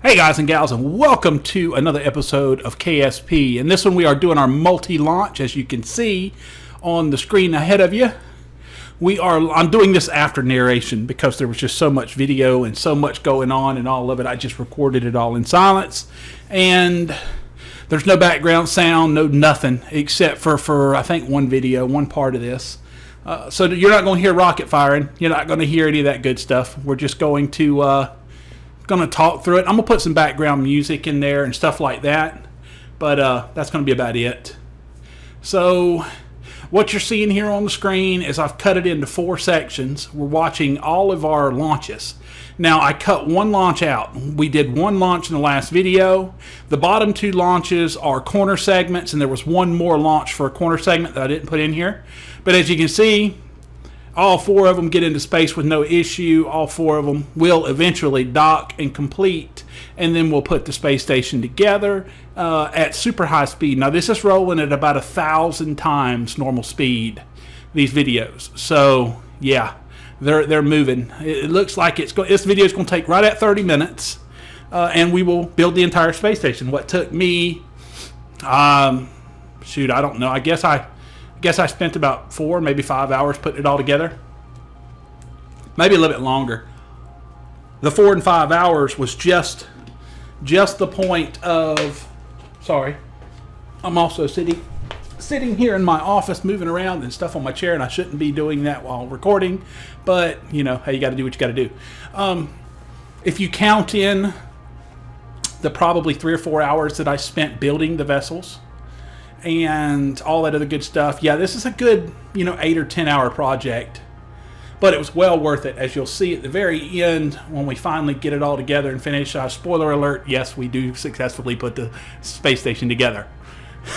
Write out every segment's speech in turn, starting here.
Hey guys and gals, and welcome to another episode of KSP. In this one we are doing our multi-launch, as you can see on the screen ahead of you. I'm doing this after narration because there was just so much video and so much going on and all of it. I just recorded it all in silence. And there's no background sound, no nothing, except for I think one video, one part of this. So you're not going to hear rocket firing. You're not going to hear any of that good stuff. We're just going to talk through it. I'm going to put some background music in there and stuff like that. But that's going to be about it. So what you're seeing here on the screen is I've cut it into 4 sections. We're watching all of our launches. Now, I cut one launch out. We did one launch in the last video. The bottom 2 launches are corner segments, and there was one more launch for a corner segment that I didn't put in here. But as you can see, all 4 of them get into space with no issue. All 4 of them will eventually dock and complete, and then we'll put the space station together at super high speed. Now, this is rolling at about 1,000 times normal speed, these videos. So, yeah, they're moving. It looks like this video is going to take right at 30 minutes, and we will build the entire space station. What took me, I don't know. I guess I spent about 4, maybe 5 hours putting it all together. Maybe a little bit longer. The 4 and 5 hours was just the point of... Sorry. I'm also sitting here in my office moving around and stuff on my chair, and I shouldn't be doing that while recording. But, you know, hey, you got to do what you got to do. If you count in the probably 3 or 4 hours that I spent building the vessels and all that other good stuff, yeah, this is a good, 8 or 10 hour project, but it was well worth it. As you'll see at the very end when we finally get it all together and finish. Spoiler alert, yes, we do successfully put the space station together.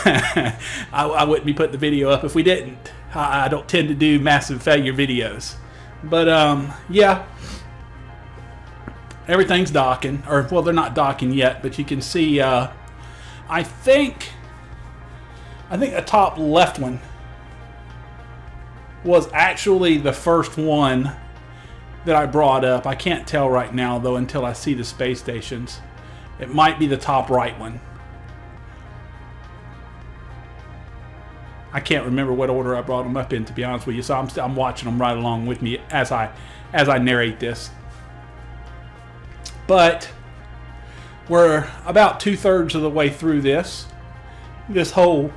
I wouldn't be putting the video up if we didn't. I don't tend to do massive failure videos, but yeah, everything's docking, or well, they're not docking yet, but you can see I think the top left one was actually the first one that I brought up. I can't tell right now, though, until I see the space stations. It might be the top right one. I can't remember what order I brought them up in, to be honest with you. So I'm watching them right along with me as I narrate this. But we're about 2/3 of the way through this whole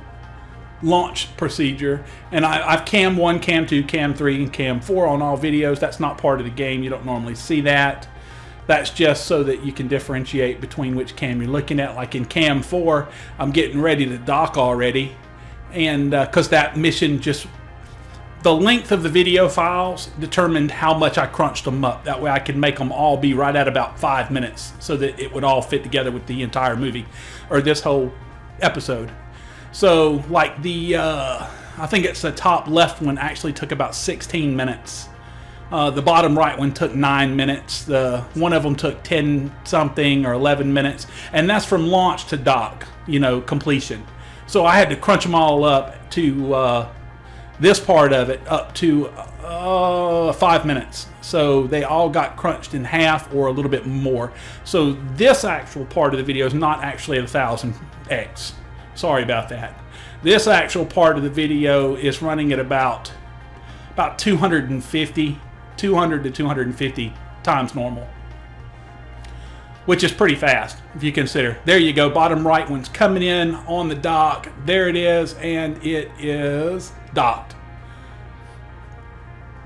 launch procedure, and I've cam 1, cam 2, cam 3, and cam 4 on all videos. That's not part of the game. You don't normally see that. That's just so that you can differentiate between which cam you're looking at. Like in cam 4, I'm getting ready to dock already, and because that mission, just the length of the video files determined how much I crunched them up. That way I could make them all be right at about 5 minutes so that it would all fit together with the entire movie, or this whole episode. So, like I think it's the top left one actually took about 16 minutes. The bottom right one took 9 minutes. One of them took 10 something or 11 minutes. And that's from launch to dock, completion. So I had to crunch them all up to this part of it up to 5 minutes. So they all got crunched in half or a little bit more. So this actual part of the video is not actually 1000x. Sorry about that. This actual part of the video is running at about 200 to 250 times normal, which is pretty fast if you consider. There you go. Bottom right one's coming in on the dock. There it is, and it is docked.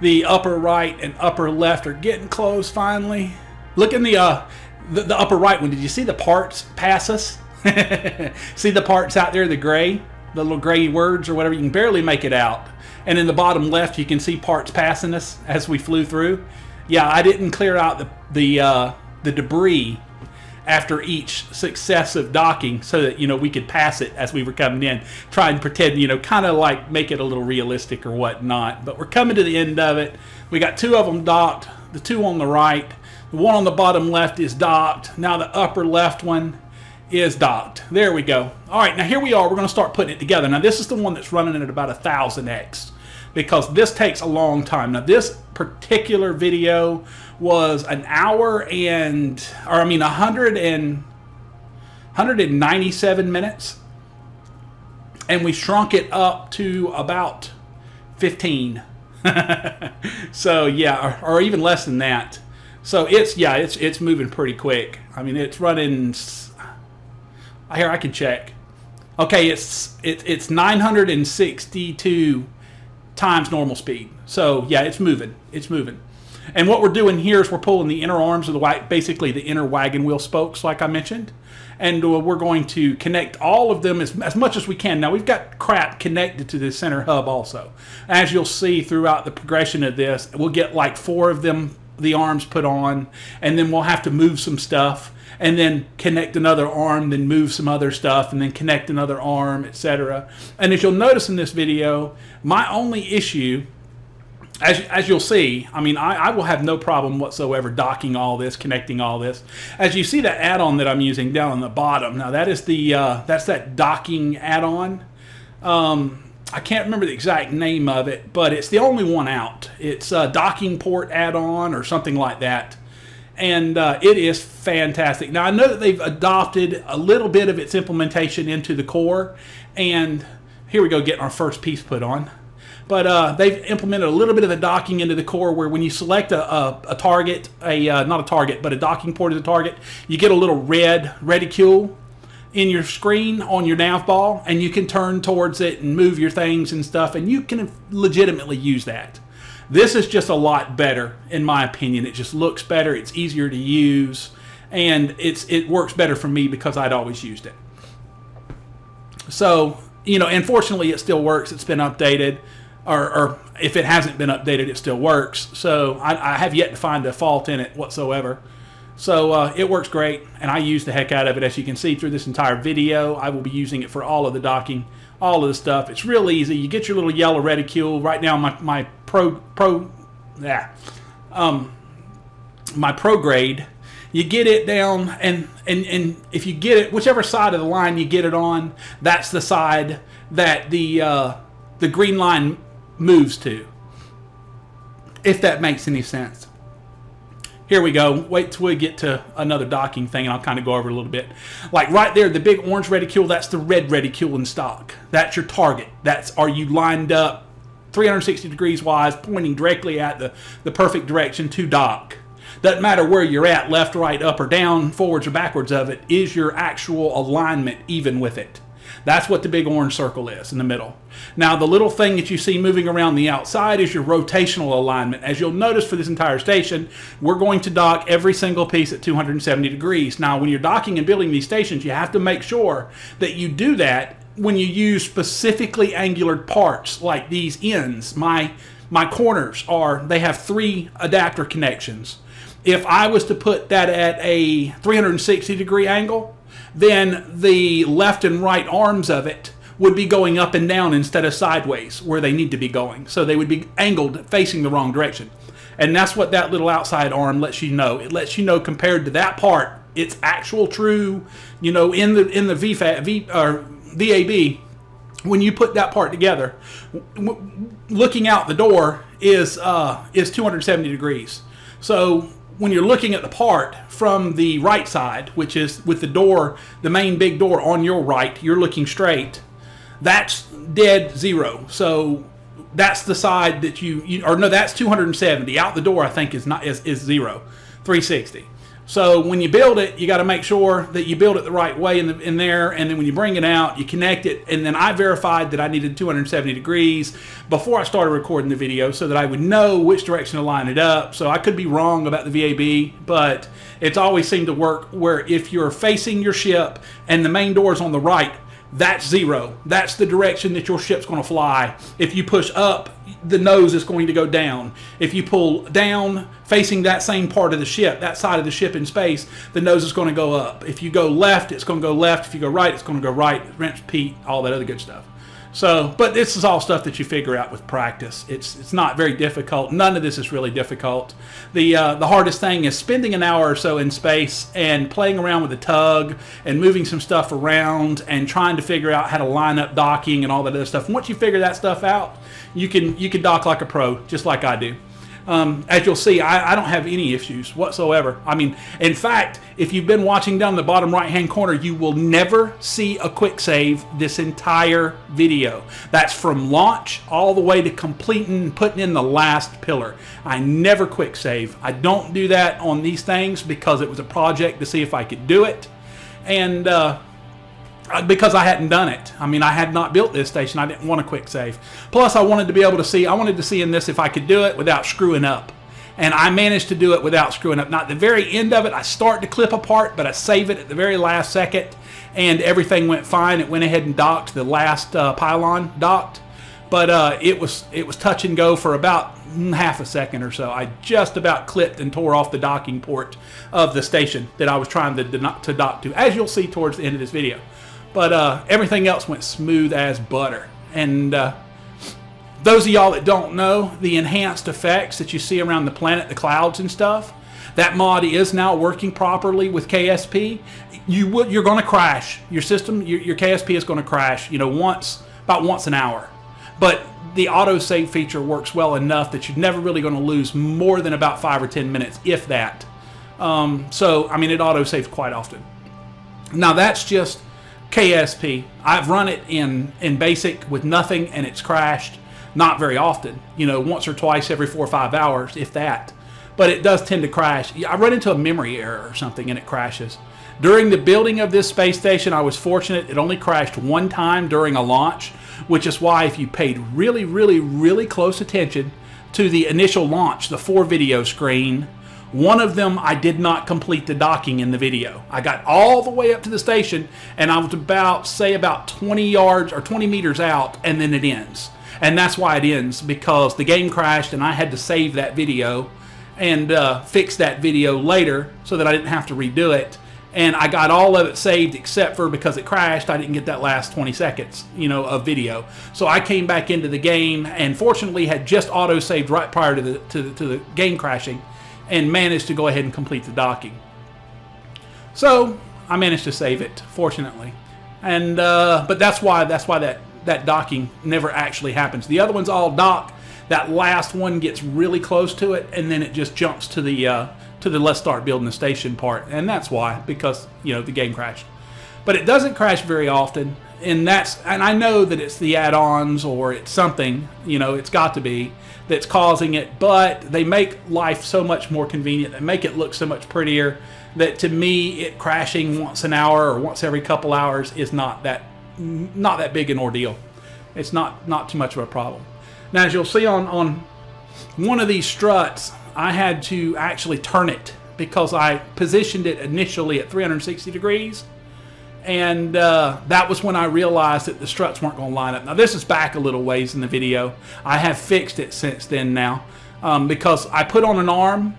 The upper right and upper left are getting close finally. Look in the upper right one. Did you see the parts pass us? See the parts out there, the little gray words or whatever? You can barely make it out. And in the bottom left, you can see parts passing us as we flew through. Yeah, I didn't clear out the debris after each successive docking so that we could pass it as we were coming in. Try and pretend, kind of like make it a little realistic or whatnot. But we're coming to the end of it. We got 2 of them docked. The 2 on the right, the one on the bottom left is docked. Now the upper left one is docked. There we go. All right, now here we are. We're going to start putting it together. Now this is the one that's running at about 1000x because this takes a long time. Now this particular video was an hour and, or I mean 197 minutes. And we shrunk it up to about 15. So yeah, or even less than that. So it's moving pretty quick. I mean, it's running. Here, I can check. Okay, it's 962 times normal speed. So yeah, it's moving. It's moving. And what we're doing here is we're pulling the inner arms of basically the inner wagon wheel spokes, like I mentioned. And we're going to connect all of them as much as we can. Now, we've got crap connected to the center hub also. As you'll see throughout the progression of this, we'll get like 4 of them, the arms put on, and then we'll have to move some stuff, and then connect another arm, then move some other stuff, and then connect another arm, etc. And as you'll notice in this video, my only issue, as you'll see, I mean, I will have no problem whatsoever docking all this, connecting all this. As you see that add-on that I'm using down on the bottom, now that is that's that docking add-on. I can't remember the exact name of it, but it's the only one out. It's a docking port add-on or something like that. And it is fantastic. Now, I know that they've adopted a little bit of its implementation into the core. And here we go, getting our first piece put on. But they've implemented a little bit of the docking into the core where when you select a target, not a target, but a docking port as a target, you get a little red reticule in your screen on your nav ball, and you can turn towards it and move your things and stuff, and you can legitimately use that. This is just a lot better, in my opinion. It just looks better, it's easier to use, and it works better for me because I'd always used it. So, you know, unfortunately it still works. It's been updated. Or if it hasn't been updated, it still works. So I have yet to find a fault in it whatsoever. So it works great, and I use the heck out of it. As you can see through this entire video, I will be using it for all of the docking, all of the stuff. It's real easy. You get your little yellow reticule. Right now, my prograde, you get it down, and if you get it, whichever side of the line you get it on, that's the side that the green line moves to, if that makes any sense. Here we go. Wait till we get to another docking thing, and I'll kind of go over it a little bit. Like right there, the big orange reticule, that's the red reticule in stock. That's your target. Are you lined up 360 degrees wise, pointing directly at the perfect direction to dock. Doesn't matter where you're at, left, right, up or down, forwards or backwards of it, is your actual alignment even with it. That's what the big orange circle is in the middle. Now, the little thing that you see moving around the outside is your rotational alignment. As you'll notice for this entire station, we're going to dock every single piece at 270 degrees. Now, when you're docking and building these stations, you have to make sure that you do that when you use specifically angular parts like these ends. My corners they have 3 adapter connections. If I was to put that at a 360 degree angle, then the left and right arms of it would be going up and down instead of sideways where they need to be going. So they would be angled facing the wrong direction. And that's what that little outside arm lets you know. It lets you know compared to that part, its actual true, you know, in the VAB, when you put that part together, looking out the door is 270 degrees. So when you're looking at the part from the right side, which is with the door, the main big door on your right, you're looking straight, that's dead zero. So that's the side that that's 270. Out the door, I think, is zero, 360. So when you build it, you got to make sure that you build it the right way in there, and then when you bring it out, you connect it. And then I verified that I needed 270 degrees before I started recording the video so that I would know which direction to line it up. So I could be wrong about the VAB, but it's always seemed to work where if you're facing your ship and the main door is on the right, that's zero. That's the direction that your ship's going to fly. If you push up, the nose is going to go down. If you pull down, facing that same part of the ship, that side of the ship in space, the nose is going to go up. If you go left, it's going to go left. If you go right, it's going to go right. Rinse, repeat, all that other good stuff. So, but this is all stuff that you figure out with practice. It's not very difficult. None of this is really difficult. The hardest thing is spending an hour or so in space and playing around with the tug and moving some stuff around and trying to figure out how to line up docking and all that other stuff. And once you figure that stuff out, you can dock like a pro, just like I do. As you'll see, I don't have any issues whatsoever. I mean, in fact, if you've been watching down the bottom right-hand corner, you will never see a quick save this entire video. That's from launch all the way to completing, putting in the last pillar. I never quick save. I don't do that on these things because it was a project to see if I could do it. And because I hadn't done it. I mean, I had not built this station. I didn't want a quick save. Plus, I wanted to be able to see, I wanted to see in this if I could do it without screwing up. And I managed to do it without screwing up. Not at the very end of it, I start to clip apart, but I save it at the very last second, and everything went fine. It went ahead and docked. The last pylon docked. But it was touch and go for about half a second or so. I just about clipped and tore off the docking port of the station that I was trying to dock to, as you'll see towards the end of this video. But everything else went smooth as butter. And those of y'all that don't know, the enhanced effects that you see around the planet, the clouds and stuff, that mod is now working properly with KSP. You're going to crash. Your system, your KSP is going to crash, about once an hour. But the autosave feature works well enough that you're never really going to lose more than about 5 or 10 minutes, if that. So, I mean, it autosaves quite often. Now, that's just KSP. I've run it in basic with nothing, and it's crashed. Not very often, once or twice every 4 or 5 hours, if that. But it does tend to crash. I run into a memory error or something, and it crashes. During the building of this space station, I was fortunate. It only crashed one time during a launch, which is why if you paid really, really, really close attention to the initial launch, the 4 video screen, one of them I did not complete the docking in the video. I got all the way up to the station, and I was about 20 yards or 20 meters out, and then it ends. And that's why it ends, because the game crashed and I had to save that video and fix that video later so that I didn't have to redo it. And I got all of it saved except for because it crashed, I didn't get that last 20 seconds, of video. So I came back into the game and fortunately had just auto-saved right prior to the game crashing and managed to go ahead and complete the docking. So I managed to save it, fortunately. And but that's why that docking never actually happens. The other ones all dock. That last one gets really close to it, and then it just jumps to the let's start building the station part, and that's why, because the game crashed. But it doesn't crash very often, and I know that it's the add-ons or it's something, it's got to be that's causing it. But they make life so much more convenient. They make it look so much prettier that to me, it crashing once an hour or once every couple hours is not that big an ordeal. It's not too much of a problem. Now, as you'll see on one of these struts, I had to actually turn it because I positioned it initially at 360 degrees, and that was when I realized that the struts weren't going to line up. Now, this is back a little ways in the video. I have fixed it since then now because I put on an arm,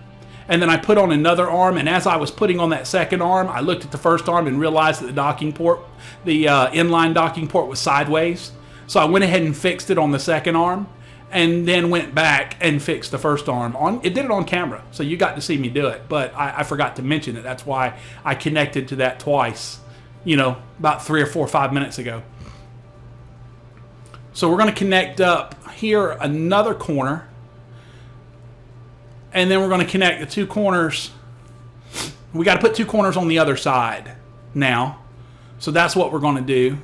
and then I put on another arm, and as I was putting on that second arm, I looked at the first arm and realized that the docking port, the inline docking port, was sideways. So I went ahead and fixed it on the second arm, and then went back and fixed the first arm. It did it on camera, so you got to see me do it, but I forgot to mention it. That's why I connected to that twice, about 3 or 4 or 5 minutes ago. So we're going to connect up here another corner, and then we're going to connect the 2 corners. We got to put 2 corners on the other side now, so that's what we're going to do.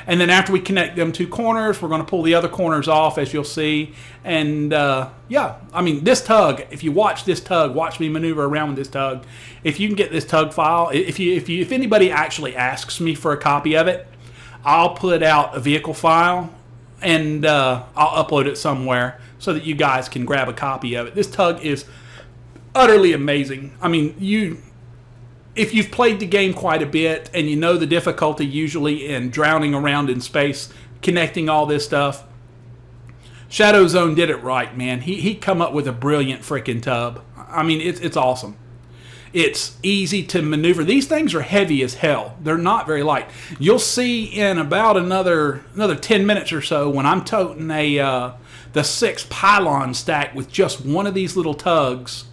And then after we connect them 2 corners, we're going to pull the other corners off, as you'll see. And yeah, I mean, this tug, if you watch this tug, watch me maneuver around with this tug. If you can get this tug file, if anybody actually asks me for a copy of it, I'll put out a vehicle file and I'll upload it somewhere so that you guys can grab a copy of it. This tug is utterly amazing. I mean, if you've played the game quite a bit and you know the difficulty usually in drowning around in space, connecting all this stuff, Shadow Zone did it right, man. He come up with a brilliant freaking tub. I mean, it's awesome. It's easy to maneuver. These things are heavy as hell. They're not very light. You'll see in about another 10 minutes or so when I'm toting the 6 pylon stack with just one of these little tugs.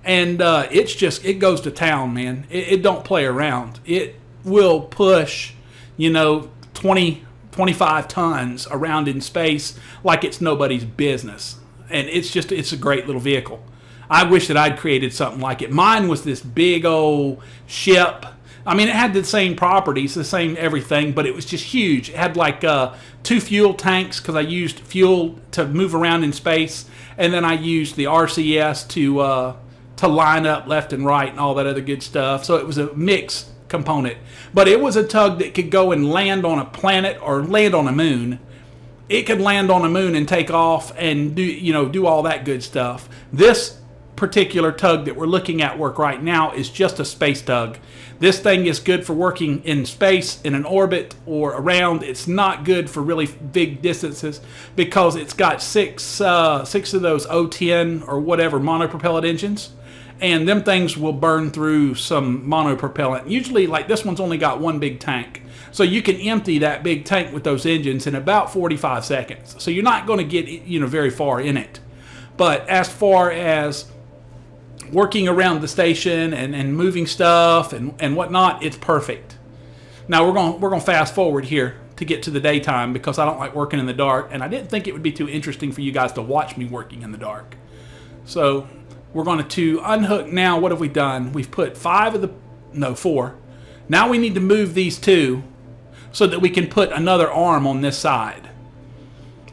And it goes to town, man. It don't play around. It will push, 20, 25 tons around in space like it's nobody's business. and it's a great little vehicle. I wish that I'd created something like it. Mine was this big old ship. I mean, it had the same properties, the same everything, but it was just huge. It had like 2 fuel tanks because I used fuel to move around in space, and then I used the RCS to line up left and right and all that other good stuff. So it was a mixed component. But it was a tug that could go and land on a planet or land on a moon. It could land on a moon and take off and do all that good stuff. This particular tug that we're looking at work right now is just a space tug. This thing is good for working in space, in an orbit, or around. It's not good for really big distances because it's got six of those O10 or whatever monopropellant engines, and them things will burn through some monopropellant. Usually, like this one's only got one big tank, so you can empty that big tank with those engines in about 45 seconds. So you're not going to get very far in it. But as far as working around the station and moving stuff and whatnot, it's perfect. Now we're going to fast forward here to get to the daytime because I don't like working in the dark, and I didn't think it would be too interesting for you guys to watch me working in the dark. So we're going to unhook now. What have we done? We've put 4. Now we need to move these 2 so that we can put another arm on this side.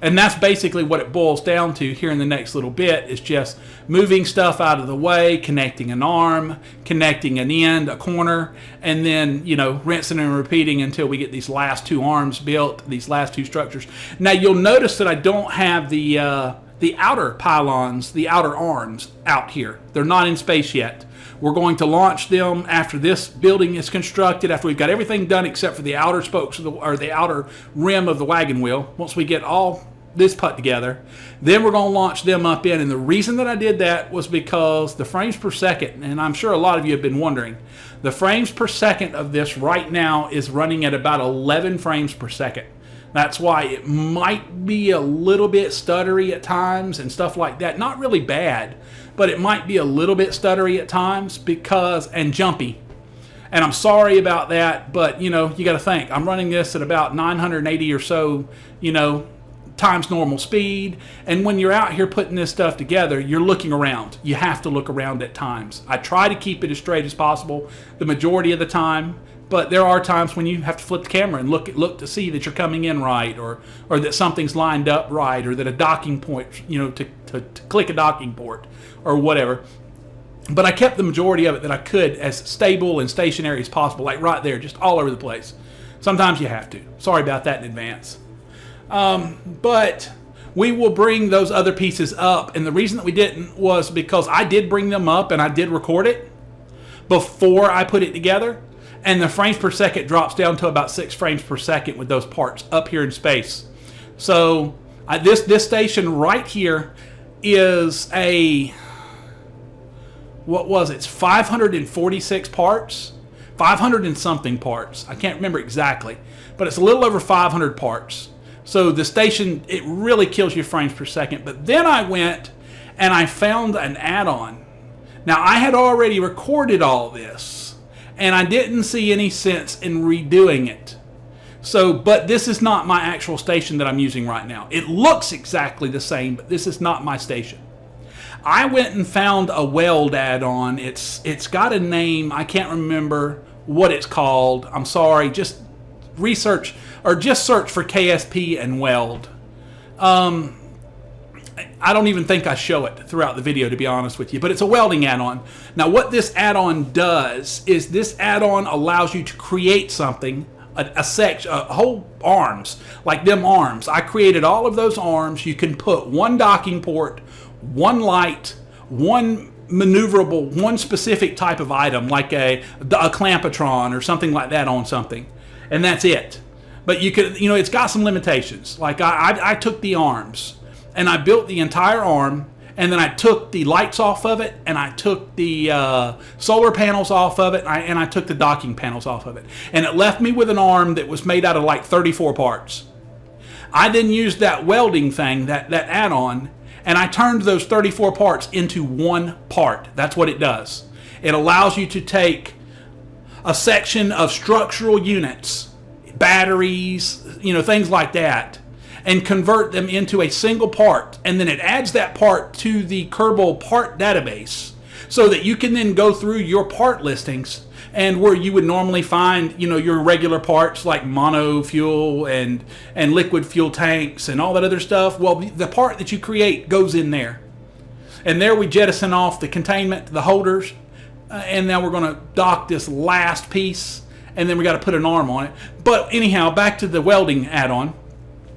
And that's basically what it boils down to here in the next little bit, is just moving stuff out of the way, connecting an arm, connecting an end, a corner, and then, rinsing and repeating until we get these last 2 arms built, these last 2 structures. Now you'll notice that I don't have the outer pylons, the outer arms out here. They're not in space yet. We're going to launch them after this building is constructed, after we've got everything done except for the outer spokes or the outer rim of the wagon wheel. Once we get all this put together, then we're going to launch them up in. And the reason that I did that was because the frames per second, and I'm sure a lot of you have been wondering, the frames per second of this right now is running at about 11 frames per second. That's why it might be a little bit stuttery at times and stuff like that. Not really bad, but it might be a little bit stuttery at times and jumpy. And I'm sorry about that, but you got to think, I'm running this at about 980 or so, times normal speed. And when you're out here putting this stuff together, you're looking around. You have to look around at times. I try to keep it as straight as possible the majority of the time, but there are times when you have to flip the camera and look to see that you're coming in right, or that something's lined up right, or that a docking point, to click a docking port or whatever. But I kept the majority of it that I could as stable and stationary as possible, like right there, just all over the place. Sometimes you have to. Sorry about that in advance. But we will bring those other pieces up, and the reason that we didn't was because I did bring them up and I did record it before I put it together, and the frames per second drops down to about 6 frames per second with those parts up here in space. So this station right here is it's 546 parts, 500 and something parts. I can't remember exactly, but it's a little over 500 parts. So the station, it really kills your frames per second. But then I went and I found an add-on. Now, I had already recorded all this, and I didn't see any sense in redoing it. But this is not my actual station that I'm using right now. It looks exactly the same, but this is not my station. I went and found a weld add-on. It's got a name. I can't remember what it's called. I'm sorry. Just research or just search for KSP and weld. I don't even think I show it throughout the video, to be honest with you, but it's a welding add-on. Now, what this add-on does is this add-on allows you to create something, a whole arms, like them arms. I created all of those arms. You can put one docking port, one light, one maneuverable, one specific type of item, like a clampatron or something like that on something, and that's it. But you could, it's got some limitations. Like I took the arms and I built the entire arm, and then I took the lights off of it, and I took the solar panels off of it, and I took the docking panels off of it. And it left me with an arm that was made out of like 34 parts. I then used that welding thing, that add-on, and I turned those 34 parts into one part. That's what it does. It allows you to take a section of structural units, batteries, things like that, and convert them into a single part, and then it adds that part to the Kerbal part database so that you can then go through your part listings, and where you would normally find, your regular parts like mono fuel and liquid fuel tanks and all that other stuff. Well, the part that you create goes in there. And there we jettison off the containment, the holders, and now we're going to dock this last piece, and then we got to put an arm on it. But anyhow, back to the welding add-on.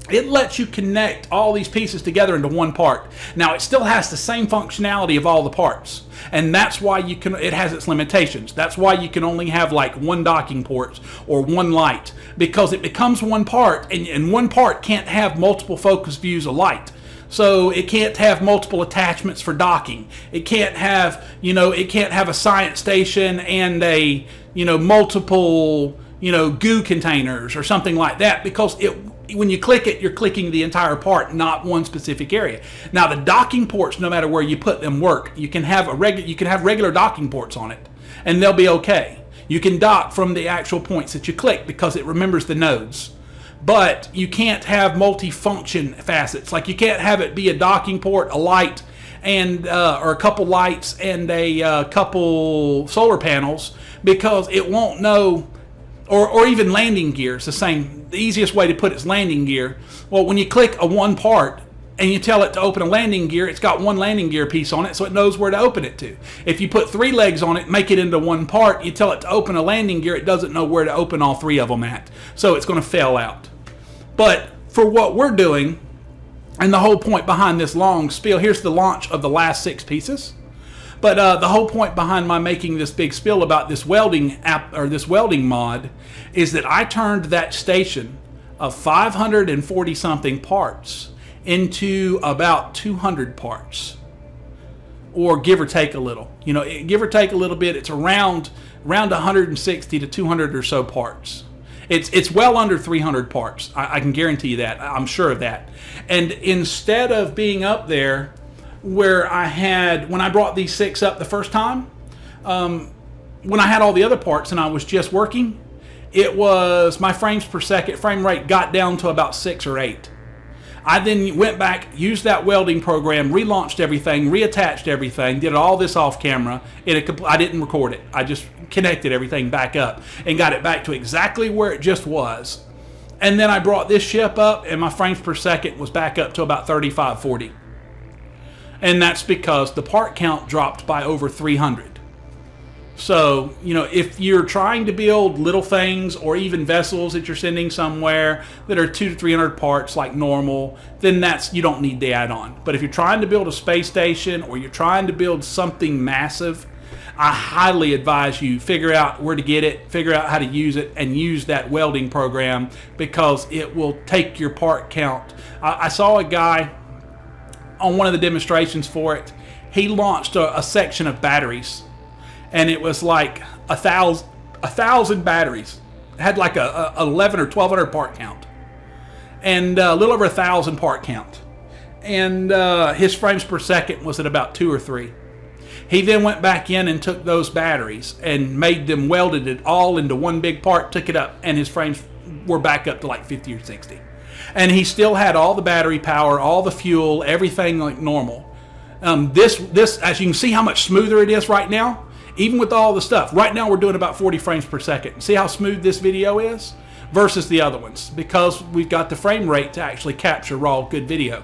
It lets you connect all these pieces together into one part. Now, it still has the same functionality of all the parts, and that's why it has its limitations. That's why you can only have like one docking port or one light, because it becomes one part, and one part can't have multiple focus views of light. So it can't have multiple attachments for docking. It can't have, a science station and a, multiple, goo containers or something like that, because when you click it, you're clicking the entire part, not one specific area. Now, the docking ports, no matter where you put them, work. You can have regular docking ports on it, and they'll be okay. You can dock from the actual points that you click because it remembers the nodes. But you can't have multi-function facets. Like, you can't have it be a docking port, a light, and or a couple lights and a couple solar panels, because it won't know. Or even landing gear. It's the same. The easiest way to put it is landing gear. Well, when you click a one part and you tell it to open a landing gear, it's got one landing gear piece on it, so it knows where to open it to. If you put 3 legs on it, make it into one part, you tell it to open a landing gear, it doesn't know where to open all 3 of them at. So it's going to fail out. But for what we're doing, and the whole point behind this long spiel, here's the launch of the last 6 pieces. But the whole point behind my making this big spiel about this welding app, or this welding mod, is that I turned that station of 540 something parts into about 200 parts, or give or take a little. Give or take a little bit. It's around 160 to 200 or so parts. It's well under 300 parts. I can guarantee you that. I'm sure of that. And instead of being up there where when I brought these 6 up the first time, when I had all the other parts and I was just working, it was my frames per second frame rate got down to about 6 or 8. I then went back, used that welding program, relaunched everything, reattached everything, did all this off camera. I didn't record it. I just connected everything back up and got it back to exactly where it just was. And then I brought this ship up, and my frames per second was back up to about 35, 40. And that's because the part count dropped by over 300. So, if you're trying to build little things or even vessels that you're sending somewhere that are 200 to 300 parts like normal, then you don't need the add-on. But if you're trying to build a space station or you're trying to build something massive, I highly advise you figure out where to get it, figure out how to use it, and use that welding program, because it will take your part count. I saw a guy on one of the demonstrations for it. He launched a section of batteries, and it was like 1,000 batteries. It had like a 11 or 1,200 part count, and a little over 1,000 part count. And his frames per second was at about 2 or 3. He then went back in and took those batteries and made them, welded it all into one big part, took it up, and his frames were back up to like 50 or 60. And he still had all the battery power, all the fuel, everything like normal. This, as you can see how much smoother it is right now, even with all the stuff. Right now we're doing about 40 frames per second. See how smooth this video is versus the other ones, because we've got the frame rate to actually capture raw good video.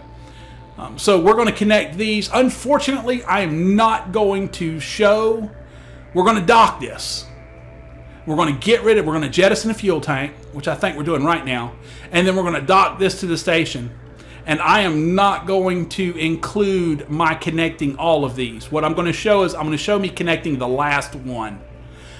So we're going to connect these. Unfortunately, I am not going to show. We're going to dock this. We're going to we're going to jettison a fuel tank, which I think we're doing right now. And then we're going to dock this to the station. And I am not going to include my connecting all of these. What I'm going to show is, I'm going to show me connecting the last one.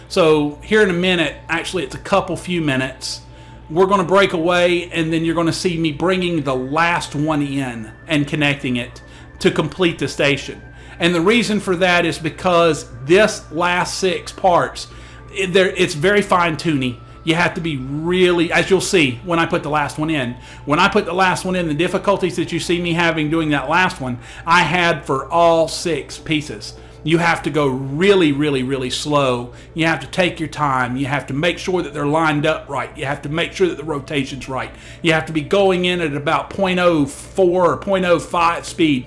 So here in a minute, actually it's a few minutes, we're going to break away, and then you're going to see me bringing the last one in and connecting it to complete the station. And the reason for that is because this last 6 parts, it's very fine-tuning. You have to be really, as you'll see when I put the last one in. When I put the last one in, the difficulties that you see me having doing that last one, I had for all 6 pieces. you have to go really, really, really slow. You have to take your time. You have to make sure that they're lined up right. You have to make sure that the rotation's right. You have to be going in at about 0.04 or 0.05 speed.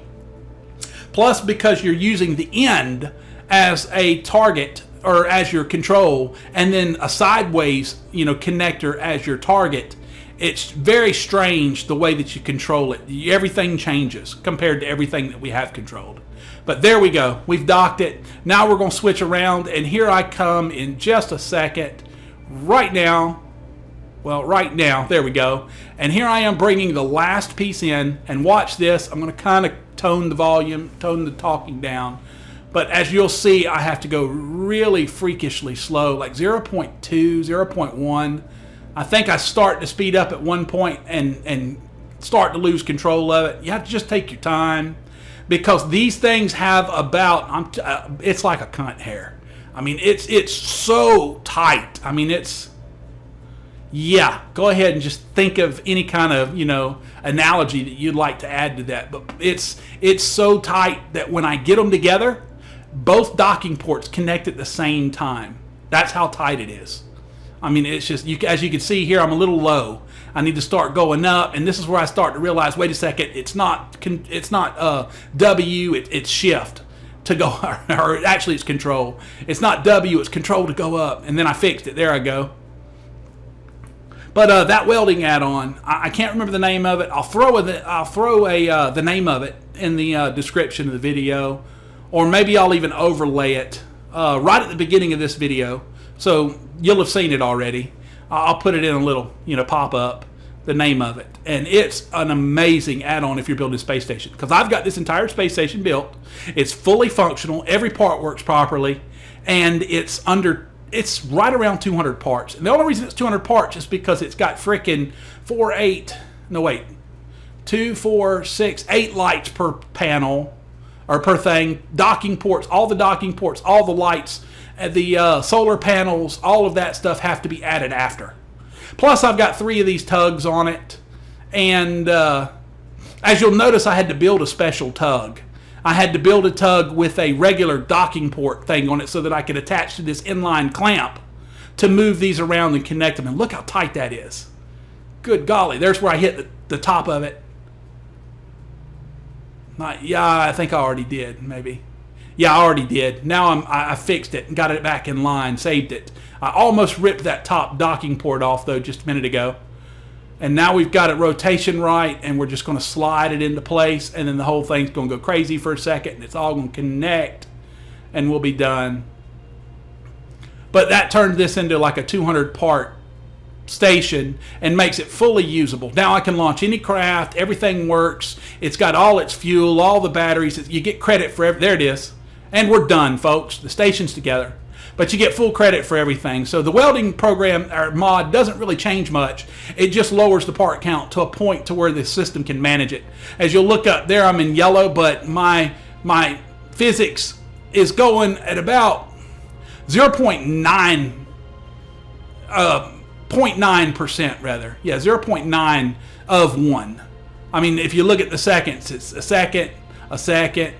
Plus, because you're using the end as a target or as your control, and then a sideways, connector as your target, it's very strange the way that you control it. Everything changes compared to everything that we have controlled. But there we go. We've docked it. Now we're going to switch around, and here I come in just a second. Right now, there we go. And here I am bringing the last piece in, and watch this. I'm going to kind of tone the volume, tone the talking down. But as you'll see, I have to go really freakishly slow, like 0.2, 0.1. I think I start to speed up at one point and start to lose control of it. You have to just take your time, because these things have about, it's like a cunt hair. I mean, it's so tight. I mean, go ahead and just think of any kind of, analogy that you'd like to add to that. But it's so tight that when I get them together, both docking ports connect at the same time. That's how tight it is. I mean, it's just, as you can see here, I'm a little low. I need to start going up, and this is where I start to realize, wait a second, it's not W, it's shift to go, or actually it's control. It's not W, it's control to go up, and then I fixed it. There I go. But that welding add-on, I can't remember the name of it. I'll throw the name of it in the description of the video, or maybe I'll even overlay it right at the beginning of this video, so you'll have seen it already. I'll put it in a little, pop-up, the name of it. And it's an amazing add-on if you're building a space station, because I've got this entire space station built. It's fully functional. Every part works properly, and it's right around 200 parts. And the only reason it's 200 parts is because it's got frickin' 8 lights per panel, or per thing, docking ports, all the lights, the solar panels, all of that stuff have to be added after. Plus, I've got 3 of these tugs on it, and as you'll notice, I had to build a special tug. I had to build a tug with a regular docking port thing on it so that I could attach to this inline clamp to move these around and connect them. And look how tight that is. Good golly, there's where I hit the top of it. I think I already did, maybe. Yeah, I already did. Now I fixed it and got it back in line, saved it. I almost ripped that top docking port off, though, just a minute ago. And now we've got it rotation right, and we're just going to slide it into place, and then the whole thing's going to go crazy for a second, and it's all going to connect, and we'll be done. But that turned this into like a 200-part station and makes it fully usable. Now I can launch any craft. Everything works. It's got all its fuel, all the batteries. You get credit for there it is. And we're done, folks. The station's together. But you get full credit for everything. So the welding program or mod doesn't really change much. It just lowers the part count to a point to where the system can manage it. As you'll look up there, I'm in yellow, but my physics is going at about 0.9 0.9% rather. Yeah, 0.9 of 1. I mean, if you look at the seconds, it's a second, a second,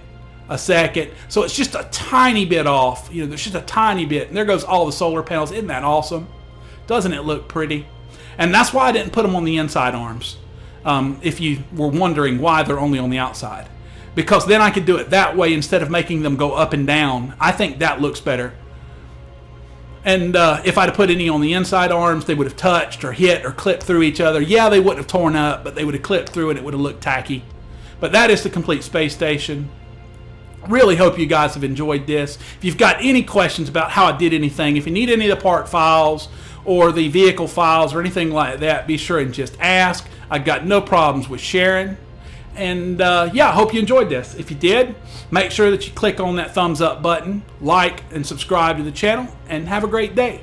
a second. So it's just a tiny bit off. There's just a tiny bit. And there goes all the solar panels. Isn't that awesome? Doesn't it look pretty? And that's why I didn't put them on the inside arms. If you were wondering why they're only on the outside. Because then I could do it that way instead of making them go up and down. I think that looks better. And if I'd have put any on the inside arms, they would have touched or hit or clipped through each other. Yeah, they wouldn't have torn up, but they would have clipped through and it would have looked tacky. But that is the complete space station. Really hope you guys have enjoyed this. If you've got any questions about how I did anything, if you need any of the part files or the vehicle files or anything like that, be sure and just ask. I've got no problems with sharing. And I hope you enjoyed this. If you did, make sure that you click on that thumbs up button, like and subscribe to the channel, and have a great day.